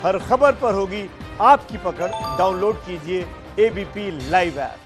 हर खबर पर होगी आपकी पकड़। डाउनलोड कीजिए एबीपी लाइव ऐप।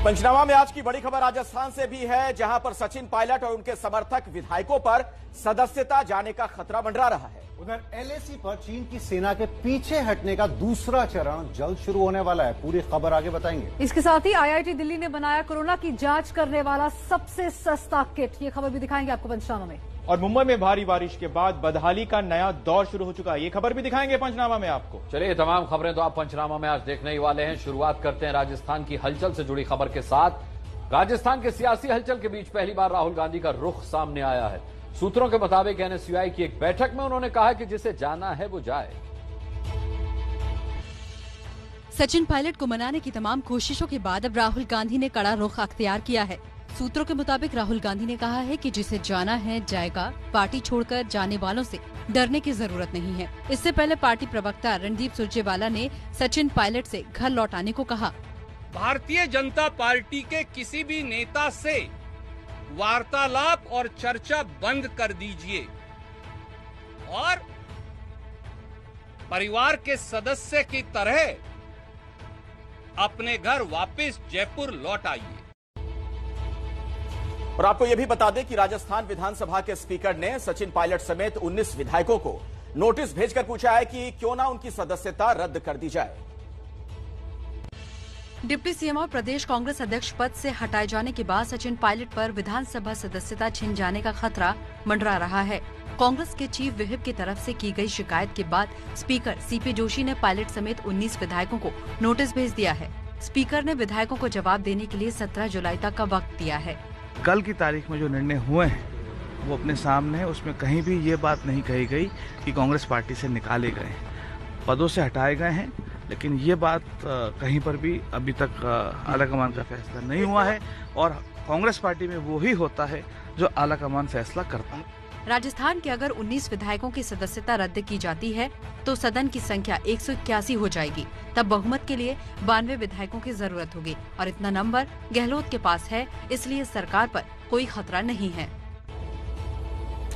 पंचनामा में आज की बड़ी खबर राजस्थान से भी है, जहां पर सचिन पायलट और उनके समर्थक विधायकों पर सदस्यता जाने का खतरा मंडरा रहा है। उधर एलएसी पर चीन की सेना के पीछे हटने का दूसरा चरण जल्द शुरू होने वाला है। पूरी खबर आगे बताएंगे। इसके साथ ही आईआईटी दिल्ली ने बनाया कोरोना की जांच करने वाला सबसे सस्ता किट। ये खबर भी दिखाएंगे आपको पंचनामा में। और मुंबई में भारी बारिश के बाद बदहाली का नया दौर शुरू हो चुका है। ये खबर भी दिखाएंगे पंचनामा में आपको। चलिए, तमाम खबरें तो आप पंचनामा में आज देखने ही वाले हैं। शुरुआत करते हैं राजस्थान की हलचल से जुड़ी खबर के साथ। राजस्थान के सियासी हलचल के बीच पहली बार राहुल गांधी का रुख सामने आया है। सूत्रों के मुताबिक एनएसयूआई की एक बैठक में उन्होंने कहा कि जिसे जाना है वो जाए। सचिन पायलट को मनाने की तमाम कोशिशों के बाद अब राहुल गांधी ने कड़ा रुख अख्तियार किया है। सूत्रों के मुताबिक राहुल गांधी ने कहा है कि जिसे जाना है जाएगा। पार्टी छोड़कर जाने वालों से डरने की जरूरत नहीं है। इससे पहले पार्टी प्रवक्ता रणदीप सुरजेवाला ने सचिन पायलट से घर लौट आने को कहा। भारतीय जनता पार्टी के किसी भी नेता से वार्तालाप और चर्चा बंद कर दीजिए और परिवार के सदस्य की तरह अपने घर वापस जयपुर लौट आइए। और आपको यह भी बता दें कि राजस्थान विधानसभा के स्पीकर ने सचिन पायलट समेत 19 विधायकों को नोटिस भेजकर पूछा है कि क्यों ना उनकी सदस्यता रद्द कर दी जाए। डिप्टी सीएम और प्रदेश कांग्रेस अध्यक्ष पद से हटाए जाने के बाद सचिन पायलट पर विधानसभा सदस्यता छिन जाने का खतरा मंडरा रहा है। कांग्रेस के चीफ व्हिप की तरफ से की गई शिकायत के बाद स्पीकर सीपी जोशी ने पायलट समेत 19 विधायकों को नोटिस भेज दिया है। स्पीकर ने विधायकों को जवाब देने के लिए 17 जुलाई तक का वक्त दिया है। कल की तारीख में जो निर्णय हुए हैं वो अपने सामने है। उसमें कहीं भी ये बात नहीं कही गई कि कांग्रेस पार्टी से निकाले गए हैं, पदों से हटाए गए हैं। लेकिन ये बात कहीं पर भी अभी तक आलाकमान का फैसला नहीं हुआ है और कांग्रेस पार्टी में वो ही होता है जो आलाकमान फैसला करता है। राजस्थान के अगर 19 विधायकों की सदस्यता रद्द की जाती है तो सदन की संख्या 181 हो जाएगी। तब बहुमत के लिए 92 विधायकों की जरूरत होगी और इतना नंबर गहलोत के पास है, इसलिए सरकार पर कोई खतरा नहीं है।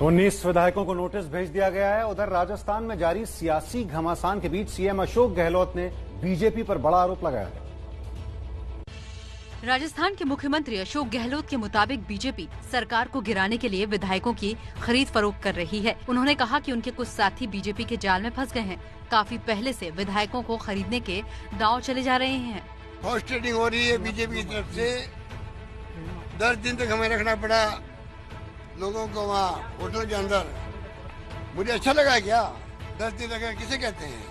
19 विधायकों को नोटिस भेज दिया गया है। उधर राजस्थान में जारी सियासी घमासान के बीच सीएम अशोक गहलोत ने बीजेपी पर बड़ा आरोप लगाया है। राजस्थान के मुख्यमंत्री अशोक गहलोत के मुताबिक बीजेपी सरकार को गिराने के लिए विधायकों की खरीद फरोख्त कर रही है। उन्होंने कहा कि उनके कुछ साथी बीजेपी के जाल में फंस गए हैं। काफी पहले से विधायकों को खरीदने के दांव चले जा रहे हैं। हॉर्स ट्रेडिंग हो रही है बीजेपी की तरफ से। 10 दिन तक हमें रखना पड़ा लोगों को वहाँ होटल के अंदर। मुझे अच्छा लगा क्या 10 दिन रखना किसे कहते हैं?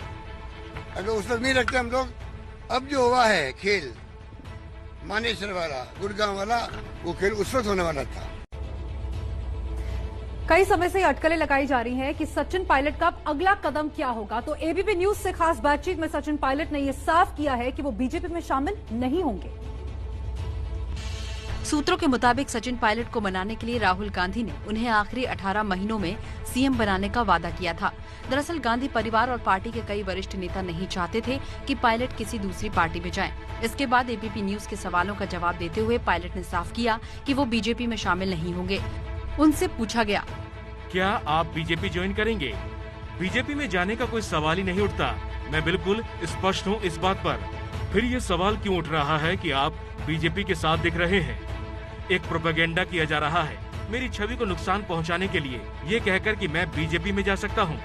अगर उस वक्त नहीं रखते हम लोग, अब जो हुआ है खेल मानेसर वाला, गुड़गांव वाला, वो खेल उस वक्त होने वाला था। कई समय से अटकलें लगाई जा रही हैं कि सचिन पायलट का अब अगला कदम क्या होगा। तो एबीपी न्यूज से खास बातचीत में सचिन पायलट ने यह साफ किया है कि वो बीजेपी में शामिल नहीं होंगे। सूत्रों के मुताबिक सचिन पायलट को मनाने के लिए राहुल गांधी ने उन्हें आखिरी 18 महीनों में सीएम बनाने का वादा किया था। दरअसल गांधी परिवार और पार्टी के कई वरिष्ठ नेता नहीं चाहते थे कि पायलट किसी दूसरी पार्टी में जाएं। इसके बाद एबीपी न्यूज के सवालों का जवाब देते हुए पायलट ने साफ किया कि वो बीजेपी में शामिल नहीं होंगे। उनसे पूछा गया, क्या आप बीजेपी ज्वाइन करेंगे? बीजेपी में जाने का कोई सवाल ही नहीं उठता। मैं बिल्कुल स्पष्ट हूँ इस बात पर। फिर ये सवाल क्यों उठ रहा है कि आप बीजेपी के साथ दिख रहे हैं? एक प्रोपेगेंडा किया जा रहा है मेरी छवि को नुकसान पहुंचाने के लिए, ये कहकर कि मैं बीजेपी में जा सकता हूं।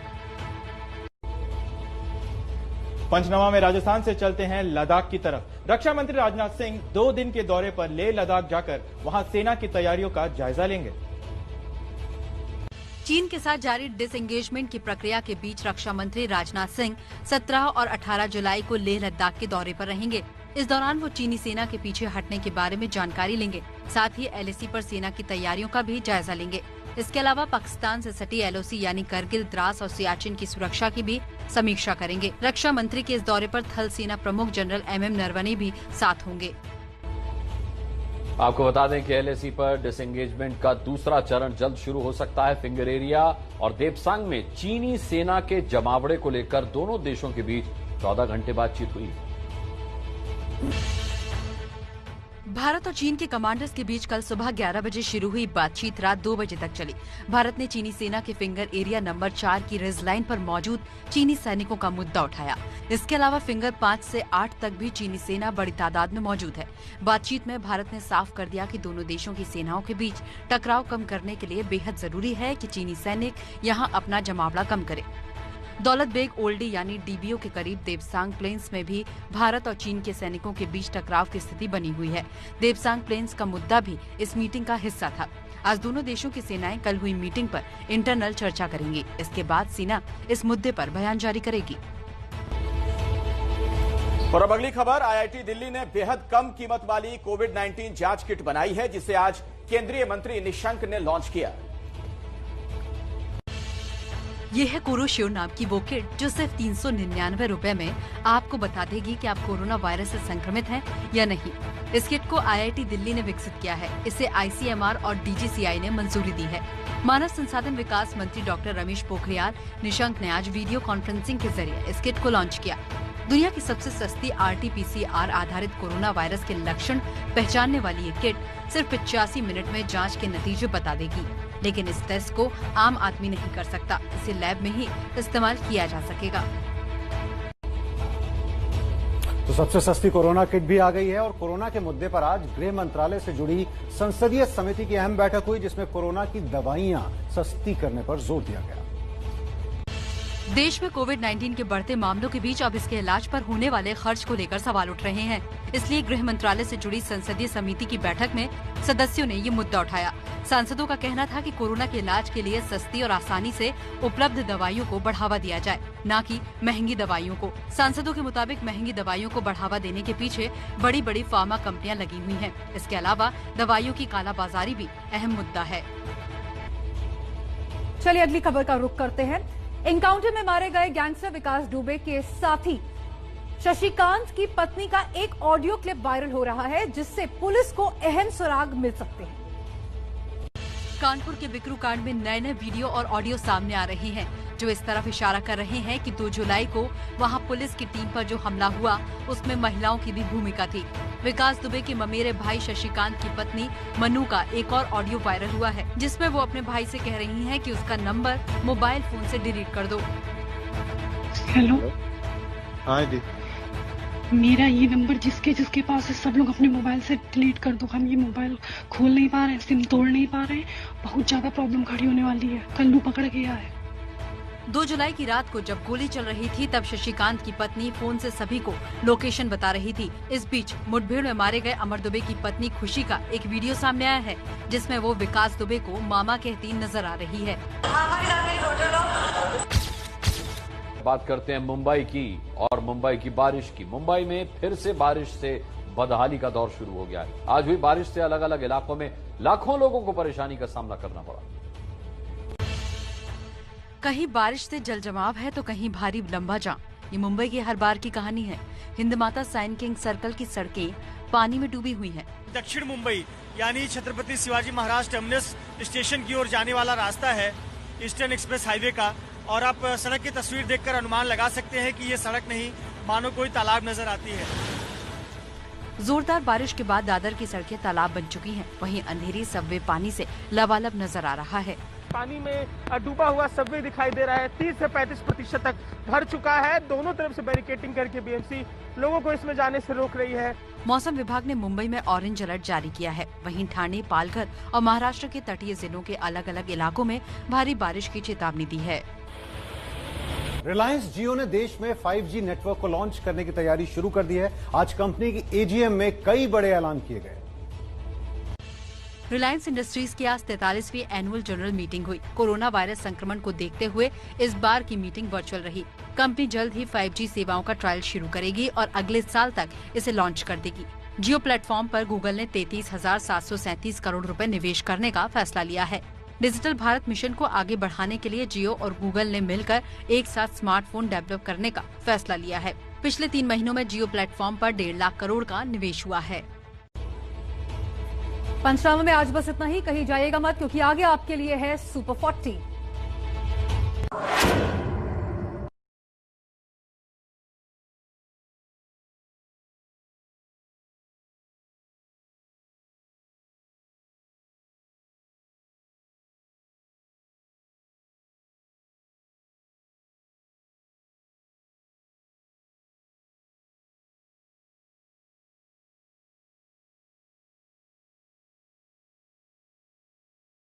पंचनामा में राजस्थान से चलते हैं लद्दाख की तरफ। रक्षा मंत्री राजनाथ सिंह 2 दिन के दौरे पर लेह लद्दाख जाकर वहां सेना की तैयारियों का जायजा लेंगे। चीन के साथ जारी डिसएंगेजमेंट की प्रक्रिया के बीच रक्षा मंत्री राजनाथ सिंह 17 और 18 जुलाई को लेह लद्दाख के दौरे पर रहेंगे। इस दौरान वो चीनी सेना के पीछे हटने के बारे में जानकारी लेंगे। साथ ही एलएसी पर सेना की तैयारियों का भी जायजा लेंगे। इसके अलावा पाकिस्तान से सटी एलओसी यानी करगिल, द्रास और सियाचिन की सुरक्षा की भी समीक्षा करेंगे। रक्षा मंत्री के इस दौरे पर थल सेना प्रमुख जनरल एमएम नरवणे भी साथ होंगे। आपको बता दें कि एलएसी पर डिसएंगेजमेंट का दूसरा चरण जल्द शुरू हो सकता है। फिंगर एरिया और देपसांग में चीनी सेना के जमावड़े को लेकर दोनों देशों के बीच 14 घंटे बातचीत हुई। भारत और चीन के कमांडर्स के बीच कल सुबह 11 बजे शुरू हुई बातचीत रात 2 बजे तक चली। भारत ने चीनी सेना के फिंगर एरिया नंबर 4 की रिज लाइन पर मौजूद चीनी सैनिकों का मुद्दा उठाया। इसके अलावा फिंगर 5 से 8 तक भी चीनी सेना बड़ी तादाद में मौजूद है। बातचीत में भारत ने साफ कर दिया कि दोनों देशों की सेनाओं के बीच टकराव कम करने के लिए बेहद जरूरी है कि चीनी सैनिक यहाँ अपना जमावड़ा कम करे। दौलत बेग ओल्डी यानी डीबीओ के करीब देवसांग प्लेन्स में भी भारत और चीन के सैनिकों के बीच टकराव की स्थिति बनी हुई है। देवसांग प्लेन्स का मुद्दा भी इस मीटिंग का हिस्सा था। आज दोनों देशों की सेनाएं कल हुई मीटिंग पर इंटरनल चर्चा करेंगी। इसके बाद सेना इस मुद्दे पर बयान जारी करेगी। और अब अगली खबर, आईआईटी दिल्ली ने बेहद कम कीमत वाली कोविड-19 जांच किट बनाई है, जिसे आज केंद्रीय मंत्री निशंक ने लॉन्च किया। ये है कोरोशियोर नाम की वो किट जो सिर्फ 399 रुपए में आपको बता देगी कि आप कोरोना वायरस से संक्रमित हैं या नहीं। इस किट को आईआईटी दिल्ली ने विकसित किया है। इसे आईसीएमआर और डीजीसीआई ने मंजूरी दी है। मानव संसाधन विकास मंत्री डॉक्टर रमेश पोखरियाल निशंक ने आज वीडियो कॉन्फ्रेंसिंग के जरिए इस किट को लॉन्च किया। दुनिया की सबसे सस्ती RT-PCR आधारित कोरोना वायरस के लक्षण पहचानने वाली ये किट सिर्फ 85 मिनट में जांच के नतीजे बता देगी, लेकिन इस टेस्ट को आम आदमी नहीं कर सकता। इसे लैब में ही इस्तेमाल किया जा सकेगा। तो सबसे सस्ती कोरोना किट भी आ गई है और कोरोना के मुद्दे पर आज गृह मंत्रालय से जुड़ी संसदीय समिति की अहम बैठक हुई, जिसमें कोरोना की दवाइयां सस्ती करने पर जोर दिया गया। देश में कोविड-19 के बढ़ते मामलों के बीच अब इसके इलाज पर होने वाले खर्च को लेकर सवाल उठ रहे हैं। इसलिए गृह मंत्रालय से जुड़ी संसदीय समिति की बैठक में सदस्यों ने ये मुद्दा उठाया। सांसदों का कहना था कि कोरोना के इलाज के लिए सस्ती और आसानी से उपलब्ध दवाइयों को बढ़ावा दिया जाए, न कि महंगी दवाइयों को। सांसदों के मुताबिक महंगी दवाइयों को बढ़ावा देने के पीछे बड़ी बड़ी फार्मा कंपनियां लगी हुई हैं। इसके अलावा दवाइयों की कालाबाजारी भी अहम मुद्दा है। चलिए अगली खबर का रुख करते हैं। एनकाउंटर में मारे गए गैंगस्टर विकास दुबे के साथी शशिकांत की पत्नी का एक ऑडियो क्लिप वायरल हो रहा है, जिससे पुलिस को अहम सुराग मिल सकते हैं। कानपुर के बिकरू कांड में नए नए वीडियो और ऑडियो सामने आ रहे हैं, जो इस तरफ इशारा कर रहे हैं कि 2 जुलाई को वहां पुलिस की टीम पर जो हमला हुआ उसमें महिलाओं की भी भूमिका थी। विकास दुबे के ममेरे भाई शशिकांत की पत्नी मनु का एक और ऑडियो वायरल हुआ है, जिसमें वो अपने भाई से कह रही हैं कि उसका नंबर मोबाइल फोन से डिलीट कर दो। हेलो, हाँ जी, मेरा ये नंबर जिसके पास है सब लोग अपने मोबाइल से डिलीट कर दो। हम ये मोबाइल खोल नहीं पा रहे हैं, सिम तोड़ नहीं पा रहे हैं। बहुत ज्यादा प्रॉब्लम खड़ी होने वाली है। कल्लू पकड़ गया है। 2 जुलाई की रात को जब गोली चल रही थी तब शशिकांत की पत्नी फोन से सभी को लोकेशन बता रही थी। इस बीच मुठभेड़ में मारे गए अमर दुबे की पत्नी खुशी का एक वीडियो सामने आया है, जिसमें वो विकास दुबे को मामा कहती नजर आ रही है। बात करते हैं मुंबई की और मुंबई की बारिश की। मुंबई में फिर से बारिश से बदहाली का दौर शुरू हो गया है। आज हुई बारिश से अलग अलग इलाकों में लाखों लोगों को परेशानी का सामना करना पड़ा। कहीं बारिश से जल जमाव है तो कहीं भारी लंबा जाम। ये मुंबई की हर बार की कहानी है। हिंद माता साइन किंग सर्कल की सड़कें पानी में डूबी हुई हैं। दक्षिण मुंबई यानी छत्रपति शिवाजी महाराज टर्मिनस स्टेशन की ओर जाने वाला रास्ता है ईस्टर्न एक्सप्रेस हाईवे का, और आप सड़क की तस्वीर देखकर अनुमान लगा सकते हैं कि ये सड़क नहीं मानो कोई तालाब नजर आती है। जोरदार बारिश के बाद दादर की सड़कें तालाब बन चुकी हैं। वहीं अंधेरी सबवे पानी से लबालब नजर आ रहा है। पानी में डूबा हुआ सबवे दिखाई दे रहा है। 30 से 35% तक भर चुका है। दोनों तरफ से बैरिकेडिंग करके बीएमसी लोगों को इसमें जाने से रोक रही है। मौसम विभाग ने मुंबई में ऑरेंज अलर्ट जारी किया है। वहीं ठाणे, पालघर और महाराष्ट्र के तटीय जिलों के अलग अलग इलाकों में भारी बारिश की चेतावनी दी है। रिलायंस जियो ने देश में 5G नेटवर्क को लॉन्च करने की तैयारी शुरू कर दी है। आज कंपनी की एजीएम में कई बड़े ऐलान किए गए। रिलायंस इंडस्ट्रीज की आज 43वीं एनुअल जनरल मीटिंग हुई। कोरोना वायरस संक्रमण को देखते हुए इस बार की मीटिंग वर्चुअल रही। कंपनी जल्द ही 5G सेवाओं का ट्रायल शुरू करेगी और अगले साल तक इसे लॉन्च कर देगी। जियो प्लेटफॉर्म पर गूगल ने 33,737 करोड़ रुपए निवेश करने का फैसला लिया है। डिजिटल भारत मिशन को आगे बढ़ाने के लिए जियो और गूगल ने मिलकर एक साथ स्मार्टफोन डेवलप करने का फैसला लिया है। पिछले 3 महीनों में जियो प्लेटफॉर्म पर 1.5 लाख करोड़ का निवेश हुआ है। पंचनामा में आज बस इतना ही। कहीं जाइएगा मत, क्योंकि आगे आपके लिए है सुपर 40।